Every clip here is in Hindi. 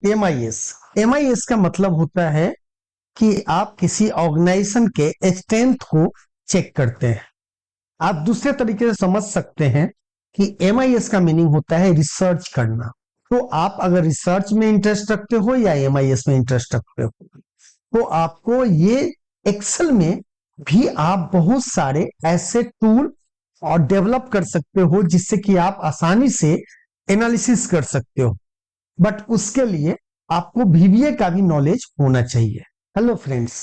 MIS का मतलब होता है कि आप किसी ऑर्गेनाइजेशन के स्ट्रेंथ को चेक करते हैं। आप दूसरे तरीके से समझ सकते हैं कि MIS का मीनिंग होता है रिसर्च करना। तो आप अगर रिसर्च में इंटरेस्ट रखते हो या MIS में इंटरेस्ट रखते हो तो आपको ये एक्सेल में भी आप बहुत सारे ऐसे टूल और डेवलप कर सकते हो जिससे कि आप आसानी से एनालिसिस कर सकते हो। बट उसके लिए आपको VBA का भी नॉलेज होना चाहिए। Hello friends,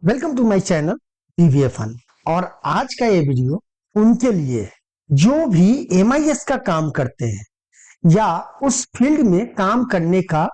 welcome to my channel VBA fun. और आज का ये वीडियो उनके लिए जो भी MIS का काम करते हैं या उस फील्ड में काम करने का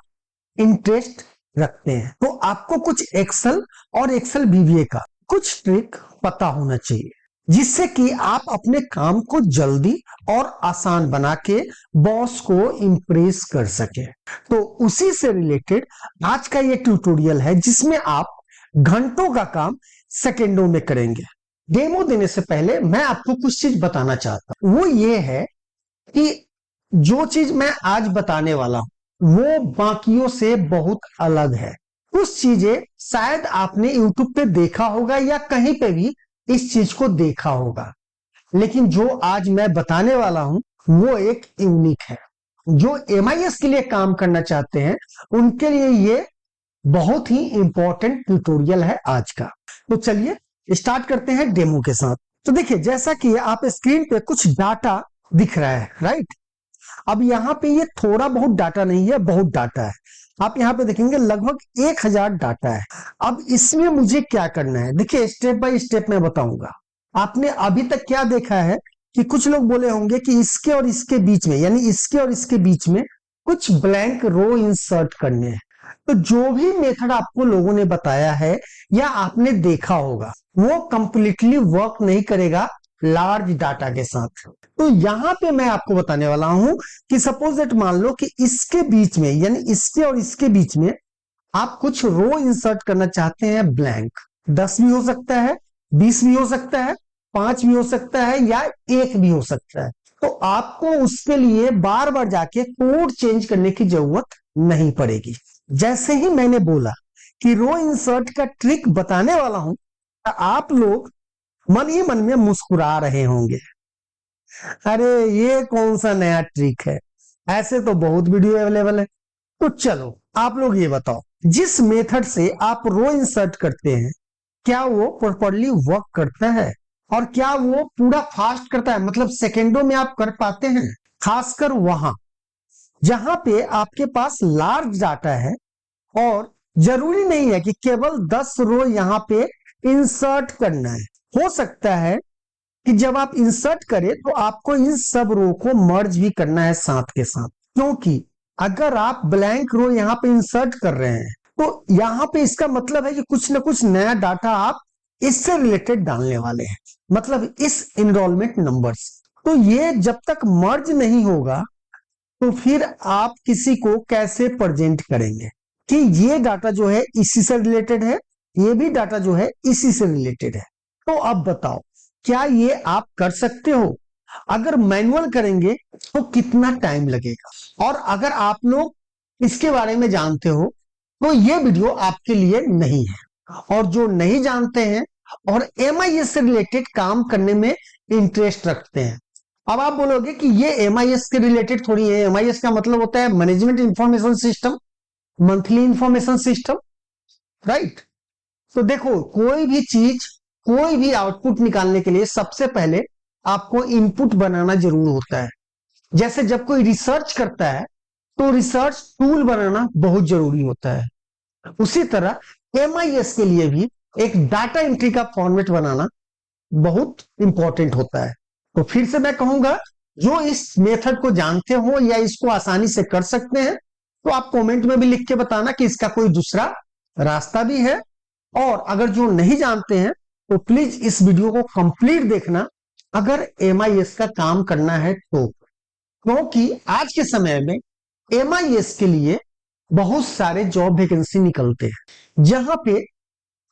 इंटरेस्ट रखते हैं। तो आपको कुछ एक्सेल और एक्सेल VBA का कुछ ट्रिक पता होना चाहिए जिससे कि आप अपने काम को जल्दी और आसान बना के बॉस को इंप्रेस कर सके। तो उसी से रिलेटेड आज का ये ट्यूटोरियल है जिसमें आप घंटों का काम सेकेंडों में करेंगे। डेमो देने से पहले मैं आपको कुछ चीज बताना चाहता हूं, वो ये है कि जो चीज मैं आज बताने वाला हूं वो बाकियों से बहुत अलग है। कुछ चीजें शायद आपने YouTube पे देखा होगा या कहीं पे भी इस चीज को देखा होगा, लेकिन जो आज मैं बताने वाला हूं वो एक यूनिक है। जो MIS के लिए काम करना चाहते हैं उनके लिए ये बहुत ही इंपॉर्टेंट ट्यूटोरियल है आज का। तो चलिए स्टार्ट करते हैं डेमो के साथ। तो देखिए, जैसा कि आप स्क्रीन पे कुछ डाटा दिख रहा है, राइट। अब यहाँ पे ये थोड़ा बहुत डाटा नहीं है, बहुत डाटा है। आप यहाँ पे देखेंगे लगभग 1000 डाटा है। अब इसमें मुझे क्या करना है, देखिए स्टेप बाय स्टेप मैं बताऊंगा। आपने अभी तक क्या देखा है कि कुछ लोग बोले होंगे कि इसके और इसके बीच में, यानी इसके और इसके बीच में कुछ ब्लैंक रो इंसर्ट करने हैं। तो जो भी मेथड आपको लोगों ने बताया है या आपने देखा होगा वो कंप्लीटली वर्क नहीं करेगा लार्ज डाटा के साथ। तो यहां पे मैं आपको बताने वाला हूं कि सपोज दैट मान लो कि इसके बीच में, यानी इसके और इसके बीच में आप कुछ रो इंसर्ट करना चाहते हैं ब्लैंक। 10 भी हो सकता है, 20 भी हो सकता है, 5 भी हो सकता है या 1 भी हो सकता है। तो आपको उसके लिए बार बार जाके कोड चेंज करने की जरूरत नहीं पड़ेगी। जैसे ही मैंने बोला कि रो इंसर्ट का ट्रिक बताने वाला हूं, आप लोग मन ही मन में मुस्कुरा रहे होंगे, अरे ये कौन सा नया ट्रिक है, ऐसे तो बहुत वीडियो अवेलेबल है। तो चलो आप लोग ये बताओ, जिस मेथड से आप रो इंसर्ट करते हैं क्या वो प्रॉपरली वर्क करता है और क्या वो पूरा फास्ट करता है, मतलब सेकेंडों में आप कर पाते हैं। खासकर वहां जहां पे आपके पास लार्ज डाटा है और जरूरी नहीं है कि केवल 10 रो यहां पे इंसर्ट करना है। हो सकता है कि जब आप इंसर्ट करें तो आपको इन सब रो को मर्ज भी करना है साथ के साथ, क्योंकि अगर आप ब्लैंक रो यहां पे इंसर्ट कर रहे हैं तो यहां पे इसका मतलब है कि कुछ ना कुछ नया डाटा आप इससे रिलेटेड डालने वाले हैं, मतलब इस इनरोलमेंट नंबर्स। तो ये जब तक मर्ज नहीं होगा तो फिर आप किसी को कैसे प्रेजेंट करेंगे कि ये डाटा जो है इसी से रिलेटेड है, ये भी डाटा जो है इसी से रिलेटेड है। तो अब बताओ क्या ये आप कर सकते हो? अगर मैनुअल करेंगे तो कितना टाइम लगेगा? और अगर आप लोग इसके बारे में जानते हो तो ये वीडियो आपके लिए नहीं है। और जो नहीं जानते हैं और MIS से रिलेटेड काम करने में इंटरेस्ट रखते हैं, अब आप बोलोगे कि ये MIS के रिलेटेड थोड़ी है। MIS का मतलब होता है management information system, monthly information system, right. तो देखो, कोई भी चीज, कोई भी आउटपुट निकालने के लिए सबसे पहले आपको इनपुट बनाना जरूर होता है। जैसे जब कोई रिसर्च करता है तो रिसर्च टूल बनाना बहुत जरूरी होता है, उसी तरह MIS के लिए भी एक डाटा एंट्री का फॉर्मेट बनाना बहुत इंपॉर्टेंट होता है। तो फिर से मैं कहूंगा, जो इस मेथड को जानते हो या इसको आसानी से कर सकते हैं तो आप कमेंट में भी लिख के बताना कि इसका कोई दूसरा रास्ता भी है। और अगर जो नहीं जानते हैं तो प्लीज इस वीडियो को कंप्लीट देखना अगर MIS का काम करना है तो, क्योंकि आज के समय में MIS के लिए बहुत सारे जॉब वैकेंसी निकलते हैं जहां पे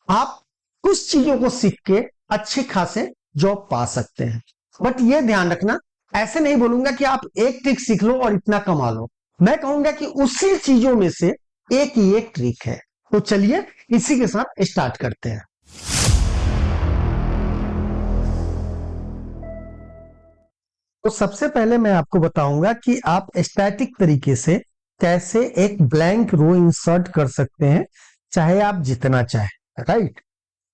आप कुछ चीजों को सीख के अच्छे खासे जॉब पा सकते हैं। बट ये ध्यान रखना, ऐसे नहीं बोलूंगा कि आप एक ट्रिक सीख लो और इतना कमा लो। मैं कहूंगा कि उसी चीजों में से एक ही एक ट्रिक है। तो चलिए इसी के साथ स्टार्ट करते हैं। तो सबसे पहले मैं आपको बताऊंगा कि आप स्टैटिक तरीके से कैसे एक ब्लैंक रो इंसर्ट कर सकते हैं, चाहे आप जितना चाहे, राइट।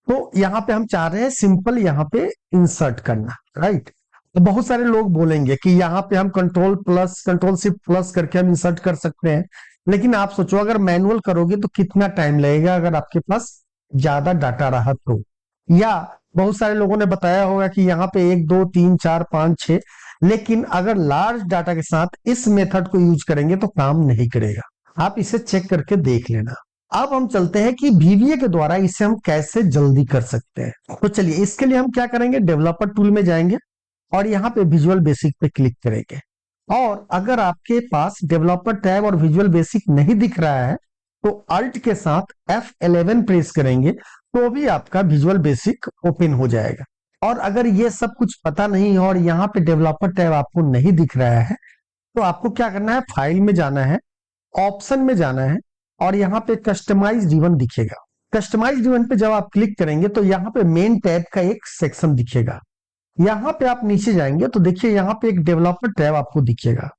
तो यहाँ पे हम चाह रहे हैं सिंपल यहाँ पे इंसर्ट करना, राइट। तो बहुत सारे लोग बोलेंगे कि यहाँ पे हम control plus control shift plus करके हम इंसर्ट कर सकते हैं, लेकिन आप सोचो अगर मैनुअल करोगे तो कितना टाइम लगेगा अगर आपके पास ज्यादा डाटा रहा तो। या बहुत सारे लोगों ने बताया होगा कि यहाँ पे 1 2 3 4 5 6, लेकिन अगर लार्ज डाटा के साथ इस मेथड को यूज करेंगे तो काम नहीं करेगा। आप इसे चेक करके देख लेना। अब हम चलते हैं कि VBA के द्वारा इसे हम कैसे जल्दी कर सकते हैं। तो चलिए इसके लिए हम क्या करेंगे, डेवलपर टूल में जाएंगे और यहाँ पे विजुअल बेसिक पे क्लिक करेंगे। और अगर आपके पास डेवलपर टैब और विजुअल बेसिक नहीं दिख रहा है तो अल्ट के साथ F11 प्रेस करेंगे तो भी आपका विजुअल बेसिक ओपन हो जाएगा। और अगर ये सब कुछ पता नहीं है और यहाँ पे डेवलपर टैब आपको नहीं दिख रहा है तो आपको क्या करना है, फाइल में जाना है, ऑप्शन में जाना है और यहाँ पे कस्टमाइज रिबन दिखेगा। कस्टमाइज रिबन पे जब आप क्लिक करेंगे तो यहाँ पे मेन टैब का एक सेक्शन दिखेगा। यहाँ पे आप नीचे जाएंगे तो देखिए यहाँ पे एक डेवलपर टैब आपको दिखेगा।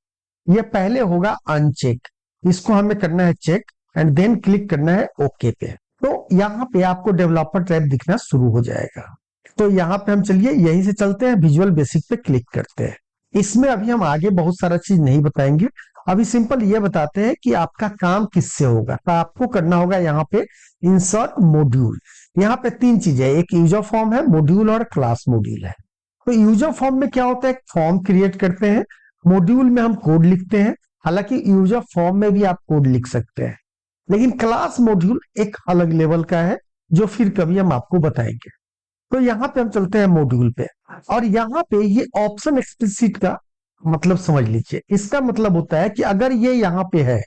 ये पहले होगा अनचेक, इसको हमें करना है चेक एंड देन क्लिक करना है ओके पे। तो यहाँ पे आपको डेवलपर टैब दिखना शुरू हो जाएगा। तो यहाँ पे हम चलिए यहीं से चलते हैं, विजुअल बेसिक पे क्लिक करते हैं। इसमें अभी हम आगे बहुत सारा चीज नहीं बताएंगे, अभी सिंपल ये बताते हैं कि आपका काम किससे होगा। तो आपको करना होगा यहाँ पे इंसर्ट मॉड्यूल। यहाँ पे 3 चीजें, एक यूजर फॉर्म है, मॉड्यूल और क्लास मॉड्यूल है। तो यूजर फॉर्म में क्या होता है, एक फॉर्म क्रिएट करते हैं, मॉड्यूल में हम कोड लिखते हैं। हालांकि यूजर फॉर्म में भी आप कोड लिख सकते हैं, लेकिन क्लास मॉड्यूल एक अलग लेवल का है जो फिर कभी हम आपको बताएंगे। तो यहाँ पे हम चलते हैं मॉड्यूल पे और यहाँ पे ये ऑप्शन एक्सप्लिसिट का मतलब समझ लीजिए। इसका मतलब होता है कि अगर ये यहाँ पे है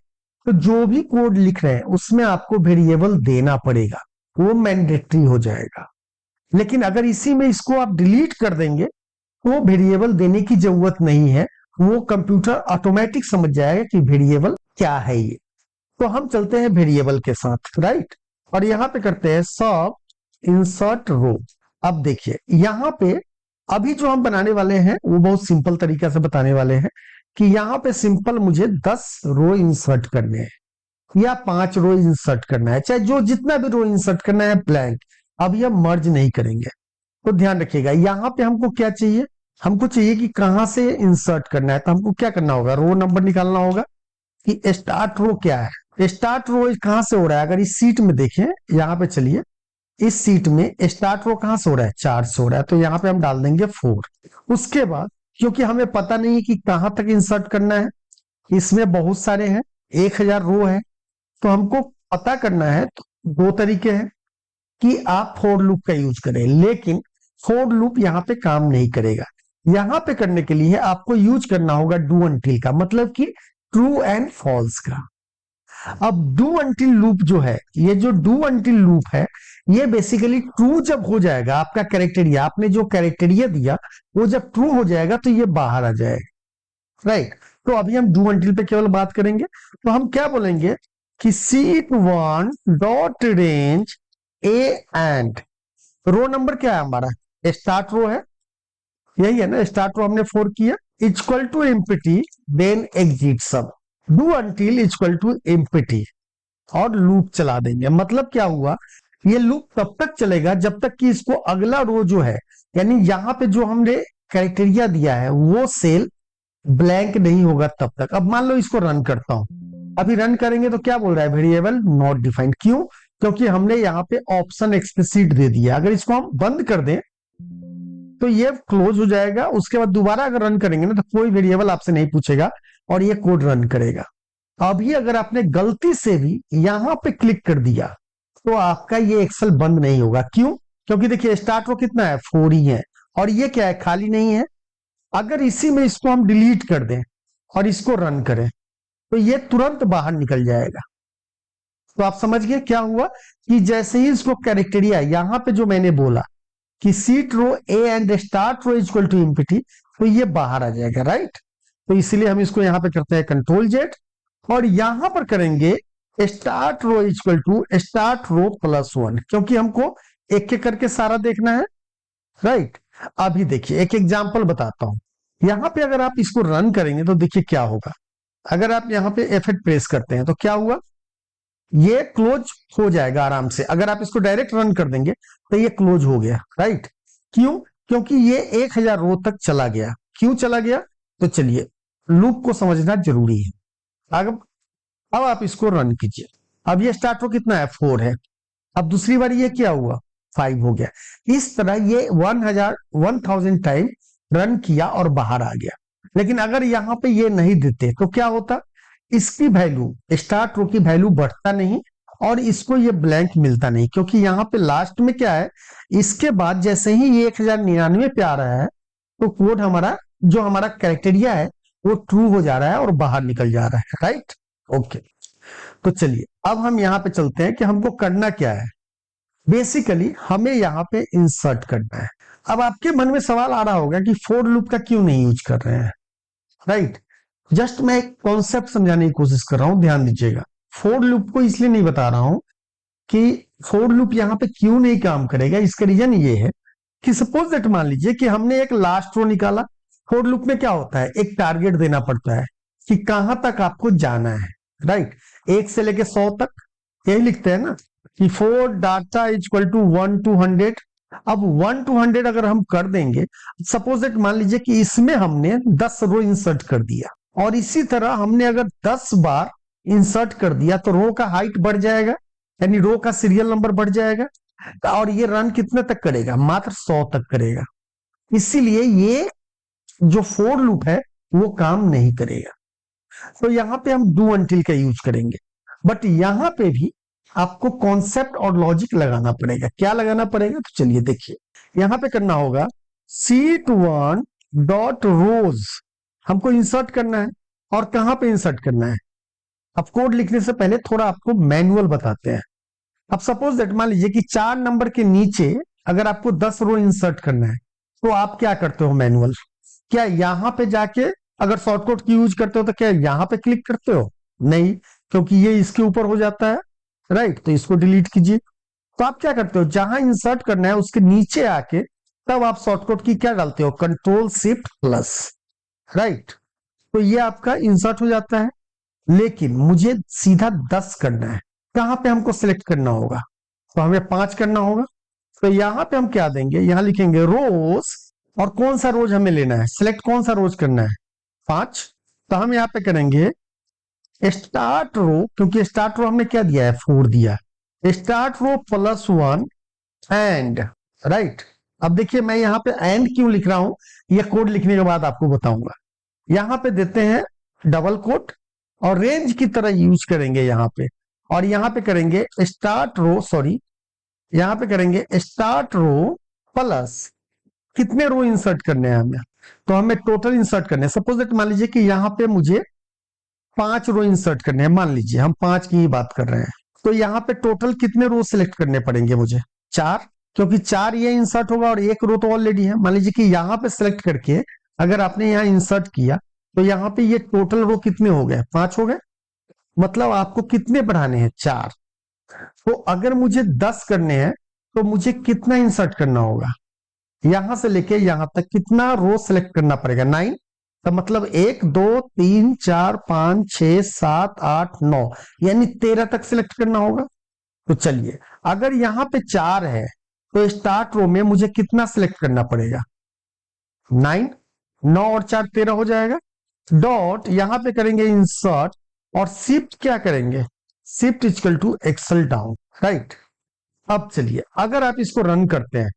तो जो भी कोड लिख रहे हैं उसमें आपको वेरिएबल देना पड़ेगा, वो मैंडेटरी हो जाएगा। लेकिन अगर इसी में इसको आप डिलीट कर देंगे तो वेरिएबल देने की जरूरत नहीं है, वो कंप्यूटर ऑटोमेटिक समझ जाएगा कि वेरिएबल क्या है ये। तो हम चलते हैं वेरिएबल के साथ, राइट। और यहाँ पे करते हैं सब इंसर्ट रो। अब देखिए यहाँ पे अभी जो हम बनाने वाले हैं वो बहुत सिंपल तरीका से बताने वाले हैं कि यहाँ पे सिंपल मुझे 10 रो इंसर्ट करने हैं या 5 रो इंसर्ट करना है, चाहे जो जितना भी रो इंसर्ट करना है ब्लैंक। अभी हम मर्ज नहीं करेंगे। तो ध्यान रखिएगा यहाँ पे हमको क्या चाहिए, हमको चाहिए कि कहां से इंसर्ट करना है। तो हमको क्या करना होगा, रो नंबर निकालना होगा कि स्टार्ट रो क्या है। स्टार्ट रो कहां से हो रहा है, अगर इस सीट में देखें, यहाँ पे चलिए इस सीट में स्टार्ट रो कहां से हो रहा है, 4 से हो रहा है। तो यहाँ पे हम डाल देंगे 4। उसके बाद क्योंकि हमें पता नहीं है कि कहां तक इंसर्ट करना है, इसमें बहुत सारे हैं, 1000 रो है, तो हमको पता करना है। तो 2 तरीके हैं कि आप फॉर लूप का यूज करें, लेकिन फॉर लूप यहाँ पे काम नहीं करेगा। यहाँ पे करने के लिए आपको यूज करना होगा डू अनटिल का, मतलब कि ट्रू एंड फॉल्स का। अब डू अनटिल लूप जो है, ये जो डू अनटिल लूप है, ये बेसिकली ट्रू जब हो जाएगा आपका कैरेक्टेरिया, आपने जो कैरेक्टेरिया दिया वो जब ट्रू हो जाएगा तो ये बाहर आ जाएगा, राइट। तो अभी हम डू अनटिल पे केवल बात करेंगे। तो हम क्या बोलेंगे कि शीट1 dot range A and row number क्या है हमारा, स्टार्ट रो है, यही है ना, स्टार्ट रो हमने 4 किया, equal to empty then exit sub, do until equal to empty और लूप चला देंगे। मतलब क्या हुआ, ये लूप तब तक चलेगा जब तक कि इसको अगला रो जो है, यानी यहाँ पे जो हमने क्राइटेरिया दिया है वो सेल ब्लैंक नहीं होगा तब तक। अब मान लो इसको रन करता हूं, अभी रन करेंगे तो क्या बोल रहा है, वेरिएबल नॉट डिफाइंड। क्यों, क्योंकि हमने यहाँ पे ऑप्शन एक्सप्लिसिट दे दिया। अगर इसको हम बंद कर दें तो ये क्लोज हो जाएगा, उसके बाद दोबारा अगर रन करेंगे ना तो कोई वेरिएबल आपसे नहीं पूछेगा और ये कोड रन करेगा। अभी अगर आपने गलती से भी यहां पे क्लिक कर दिया तो आपका ये एक्सेल बंद नहीं होगा। क्यों, क्योंकि देखिए स्टार्ट रो कितना है, 4 ही है और ये क्या है, खाली नहीं है। अगर इसी में इसको हम डिलीट कर दें और इसको रन करें तो ये तुरंत बाहर निकल जाएगा। तो आप समझ गए क्या हुआ कि जैसे ही इसको कैरेक्टेरिया यहां पे जो मैंने बोला कि set row A and start row equal to empty, तो ये बाहर आ जाएगा, राइट। तो इसलिए हम इसको यहां पे करते हैं कंट्रोल जेड और यहां पर करेंगे start row equal to start row plus 1, क्योंकि हमको एक एक करके सारा देखना है, राइट। अभी देखिए एक एग्जांपल बताता हूं। यहां पे अगर आप इसको रन करेंगे तो देखिए क्या होगा। अगर आप यहाँ पे F8 प्रेस करते हैं तो क्या हुआ, ये क्लोज हो जाएगा आराम से। अगर आप इसको डायरेक्ट रन कर देंगे तो ये क्लोज हो गया, राइट। क्यों? क्योंकि ये 1000 रो तक चला गया। क्यों चला गया? तो चलिए लूप को समझना जरूरी है। अब आप इसको रन कीजिए। अब ये स्टार्ट रो कितना है, 4 है। अब दूसरी बार ये क्या हुआ, 5 हो गया। इस तरह ये 1000 टाइम रन किया और बाहर आ गया। लेकिन अगर यहां पे ये नहीं देते तो क्या होता, इसकी वैल्यू, स्टार्ट रो की वैल्यू बढ़ता नहीं और इसको ये ब्लैंक मिलता नहीं। क्योंकि यहाँ पे लास्ट में क्या है, इसके बाद जैसे ही ये 1099 पे आ रहा है तो कोड हमारा, जो हमारा क्राइटेरिया है वो ट्रू हो जा रहा है और बाहर निकल जा रहा है, राइट। ओके, तो चलिए अब हम यहाँ पे चलते हैं कि हमको करना क्या है। बेसिकली हमें यहाँ पे इंसर्ट करना है। अब आपके मन में सवाल आ रहा होगा कि फोर लूप का क्यों नहीं यूज कर रहे हैं, राइट। जस्ट मैं एक कॉन्सेप्ट समझाने की कोशिश कर रहा हूं, ध्यान दीजिएगा। फोर लूप को इसलिए नहीं बता रहा हूं कि फोर लूप यहाँ पे क्यों नहीं काम करेगा। इसका रीजन ये है कि सपोज दैट मान लीजिए कि हमने एक लास्ट रो निकाला। फोर लूप में क्या होता है, एक टारगेट देना पड़ता है कि कहां तक आपको जाना है, राइट। 1 से लेके 100 तक, यही लिखते हैं ना कि for data equal to 1 to 100। अब 1 to 100 अगर हम कर देंगे, सपोज दैट मान लीजिए कि इसमें हमने 10 रो इंसर्ट कर दिया और इसी तरह हमने अगर 10 बार इंसर्ट कर दिया तो रो का हाइट बढ़ जाएगा, यानी रो का सीरियल नंबर बढ़ जाएगा। और ये रन कितने तक करेगा, मात्र 100 तक करेगा। इसीलिए ये जो फोर लूप है वो काम नहीं करेगा। तो यहां पे हम डू अनटिल का यूज करेंगे। बट यहां पे भी आपको कॉन्सेप्ट और लॉजिक लगाना पड़ेगा। क्या लगाना पड़ेगा, तो चलिए देखिए। यहां पे करना होगा शीट1 डॉट रोज, हमको इंसर्ट करना है। और कहां पे इंसर्ट करना है, अब कोड लिखने से पहले थोड़ा आपको मैनुअल बताते हैं। अब सपोज दैट मान लीजिए कि 4 नंबर के नीचे अगर आपको 10 रो इंसर्ट करना है तो आप क्या करते हो मैनुअल, क्या यहां पे जाके अगर शॉर्टकट की यूज करते हो तो क्या यहां पे क्लिक करते हो, नहीं, क्योंकि ये इसके ऊपर हो जाता है, राइट। तो इसको डिलीट कीजिए। तो आप क्या करते हो, जहां इंसर्ट करना है उसके नीचे आके तब आप शॉर्टकट की क्या डालते हो, कंट्रोल शिफ्ट प्लस, राइट। तो ये आपका इंसर्ट हो जाता है। लेकिन मुझे सीधा 10 करना है, कहां पे हमको सिलेक्ट करना होगा, तो हमें 5 करना होगा। तो यहां पे हम क्या देंगे, यहां लिखेंगे रोज, और कौन सा रोज हमें लेना है, सिलेक्ट कौन सा रोज करना है, 5। तो हम यहां पे करेंगे स्टार्ट रो, क्योंकि स्टार्ट रो हमने क्या दिया है, 4 दिया। Start row +1 end, right. अब देखिए मैं यहां पे एंड क्यों लिख रहा हूं, यह कोड लिखने के बाद आपको बताऊंगा। यहां पे देते हैं डबल कोट और रेंज की तरह यूज करेंगे यहां पे। और यहां पे करेंगे स्टार्ट रो, सॉरी, यहां पे करेंगे स्टार्ट रो प्लस, कितने रो इंसर्ट करने हैं हमें, तो हमें टोटल इंसर्ट करने हैं। सपोज दैट मान लीजिए कि यहां पे मुझे 5 रो इंसर्ट करने हैं, मान लीजिए हम 5 की ही बात कर रहे हैं। तो यहाँ पे टोटल कितने रो सिलेक्ट करने पड़ेंगे मुझे, 4, क्योंकि 4 ये इंसर्ट होगा और एक रो तो ऑलरेडी है। मान लीजिए कि यहाँ पे सिलेक्ट करके अगर आपने यहाँ इंसर्ट किया तो यहाँ पे ये टोटल रो कितने हो गए, 5 हो गए। मतलब आपको कितने बढ़ाने हैं, 4। तो अगर मुझे 10 करने हैं तो मुझे कितना इंसर्ट करना होगा, यहां से लेके यहां तक कितना रो सिलेक्ट करना पड़ेगा, 9। तो मतलब 1 2 3 4 5 6 7 8 9, यानी 13 तक सिलेक्ट करना होगा। तो चलिए अगर यहां पे 4 है तो स्टार्ट रो में मुझे कितना सिलेक्ट करना पड़ेगा, 9। 9 और 4 13 हो जाएगा। डॉट यहां पे करेंगे इंसर्ट और शिफ्ट क्या करेंगे, shift equal to excel down, right. अब चलिए अगर आप इसको रन करते हैं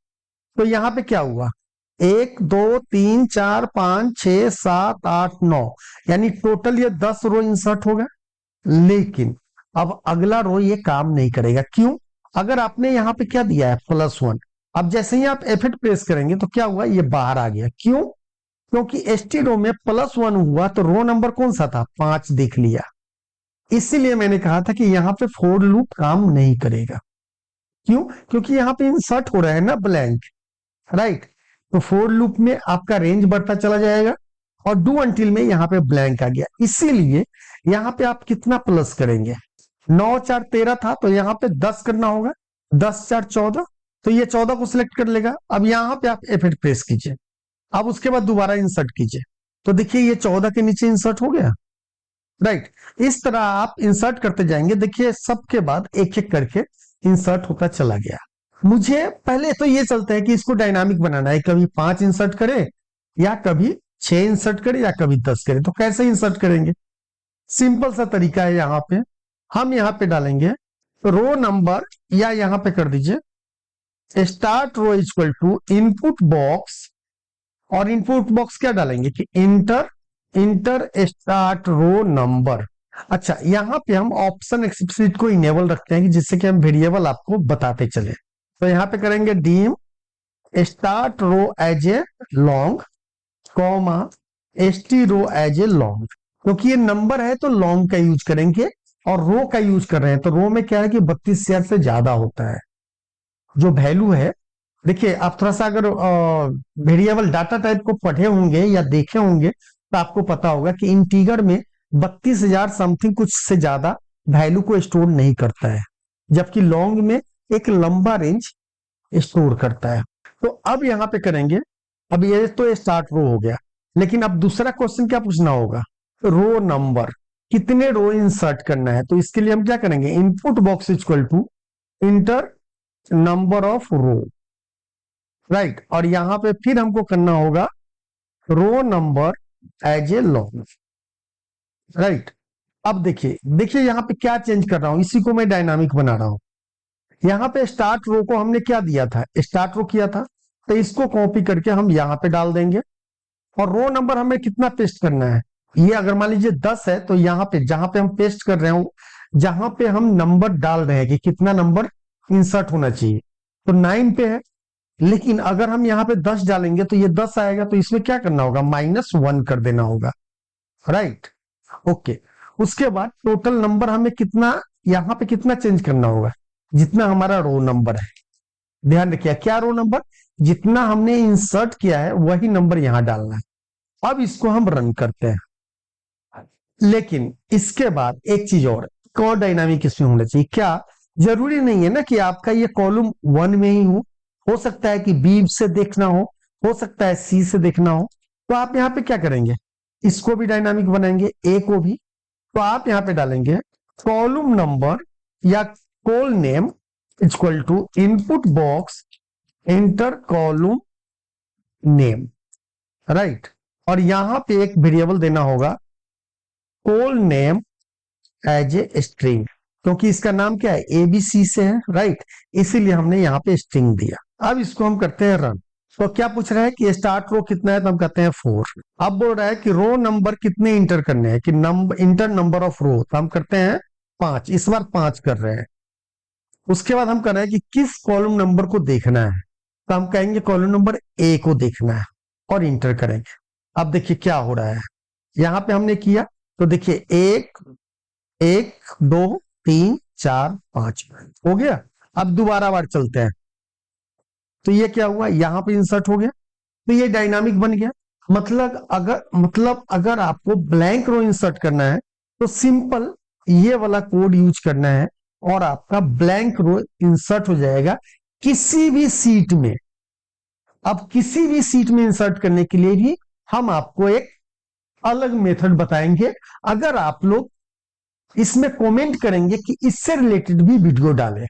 तो यहां पे क्या हुआ, 1 2 3 4 5 6 7 8 9, यानी टोटल ये 10 रो इंसर्ट होगा। लेकिन अब अगला रो ये काम नहीं करेगा। क्यों, अगर आपने यहां पे क्या दिया है, +1। अब जैसे ही आप F8 प्रेस करेंगे तो क्या हुआ, ये बाहर आ गया। क्यों, क्योंकि एसटी रो में +1 हुआ तो रो नंबर कौन सा था, 5 देख लिया। इसीलिए मैंने कहा था कि यहां पे फोर लूप काम नहीं करेगा। क्यों, क्योंकि यहां पे इंसर्ट हो रहा है ना ब्लैंक, राइट। तो फोर लूप में आपका रेंज बढ़ता चला जाएगा और डू अनटिल में यहां पे ब्लैंक आ गया। इसीलिए यहां पे आप कितना प्लस करेंगे, 9 4 13 था, तो यहाँ पे 10 करना होगा, 10 4 14, तो ये 14 को सिलेक्ट कर लेगा। अब यहाँ पे आप F8 प्रेस कीजिए, अब उसके बाद दोबारा इंसर्ट कीजिए, तो देखिए ये 14 के नीचे इंसर्ट हो गया, राइट। इस तरह आप इंसर्ट करते जाएंगे, देखिए सबके बाद एक एक करके इंसर्ट होता चला गया। मुझे पहले तो ये चलता है कि इसको डायनामिक बनाना है, कभी 5 इंसर्ट करे या कभी 6 इंसर्ट करे या कभी 10 करे। तो कैसे इंसर्ट करेंगे, सिंपल सा तरीका है। यहाँ पे हम यहाँ पे डालेंगे रो नंबर, या यहाँ पे कर दीजिए start row equal to input box, और इनपुट बॉक्स क्या डालेंगे कि enter enter start row number. अच्छा, यहाँ पे हम ऑप्शन एक्सप्लिसिट को इनेबल रखते हैं कि जिससे कि हम वेरिएबल आपको बताते चले। तो यहाँ पे करेंगे dim start row as a long, comma st row as a long, क्योंकि ये नंबर है तो लॉन्ग का यूज करेंगे, और रो का यूज कर रहे हैं तो रो में क्या है कि 32,000 से ज्यादा होता है जो वैल्यू है। देखिए आप थोड़ा सा अगर वेरिएबल डाटा टाइप को पढ़े होंगे या देखे होंगे तो आपको पता होगा कि इंटीगर में 32,000 समथिंग कुछ से ज्यादा वैल्यू को स्टोर नहीं करता है, जबकि लॉन्ग में एक लंबा रेंज स्टोर करता है। तो अब यहाँ पे करेंगे, अब ये तो स्टार्ट रो हो गया, लेकिन अब दूसरा क्वेश्चन क्या पूछना होगा, रो नंबर, कितने रो इंसर्ट करना है। तो इसके लिए हम क्या करेंगे, input box equal to enter number of row, right. और यहां पे फिर हमको करना होगा row number as a long, right. अब देखिए देखिए यहाँ पे क्या चेंज कर रहा हूं, इसी को मैं डायनामिक बना रहा हूं। यहाँ पे स्टार्ट रो को हमने क्या दिया था, स्टार्ट रो किया था, तो इसको कॉपी करके हम यहाँ पे डाल देंगे। और रो नंबर हमें कितना पेस्ट करना है, ये अगर मान लीजिए 10 है तो यहाँ पे जहां पे हम पेस्ट कर रहे हो, जहां पे हम नंबर डाल रहे हैं कि कितना नंबर इंसर्ट होना चाहिए, तो 9 पे है। लेकिन अगर हम यहाँ पे 10 डालेंगे तो ये 10 आएगा, तो इसमें क्या करना होगा, -1 कर देना होगा, राइट। ओके, उसके बाद टोटल नंबर हमें कितना, यहाँ पे कितना चेंज करना होगा, जितना हमारा रो नंबर है। ध्यान रखिए क्या रो नंबर, जितना हमने इंसर्ट किया है वही नंबर यहां डालना है। अब इसको हम रन करते हैं, लेकिन इसके बाद एक चीज और डायनामिक इसमें होना चाहिए। क्या जरूरी नहीं है ना कि आपका ये कॉलम 1 में ही हो सकता है कि बी से देखना हो सकता है सी से देखना हो। तो आप यहाँ पे क्या करेंगे, इसको भी डायनामिक बनाएंगे, ए को भी। तो आप यहाँ पे डालेंगे कॉलम नंबर या col name equal to input box enter column name, right. और यहां पे एक वेरिएबल देना होगा col name as a string, क्योंकि इसका नाम क्या है, एबीसी से है, राइट, इसीलिए हमने यहाँ पे स्ट्रिंग दिया। अब इसको हम करते हैं रन। तो क्या पूछ रहा है कि स्टार्ट रो कितना है, तो हम कहते हैं 4। अब बोल रहा है कि रो नंबर कितने इंटर करने हैं, कि नंबर इंटर नंबर ऑफ रो, तो हम करते हैं 5, इस बार 5 कर रहे हैं। उसके बाद हम कर रहे हैं कि किस कॉलम नंबर को देखना है, तो हम कहेंगे कॉलम नंबर ए को देखना है, और इंटर करेंगे। अब देखिए क्या हो रहा है, यहां पे हमने किया तो देखिए 1 1 2 3 4 5 हो गया। अब दोबारा बार चलते हैं, तो ये क्या हुआ, यहां पे इंसर्ट हो गया, तो ये डायनामिक बन गया। मतलब अगर आपको ब्लैंक रो इंसर्ट करना है तो सिंपल ये वाला कोड यूज करना है, और आपका ब्लैंक रो इंसर्ट हो जाएगा किसी भी सीट में। अब किसी भी सीट में इंसर्ट करने के लिए भी हम आपको एक अलग मेथड बताएंगे। अगर आप लोग इसमें कमेंट करेंगे कि इससे रिलेटेड भी वीडियो डालें,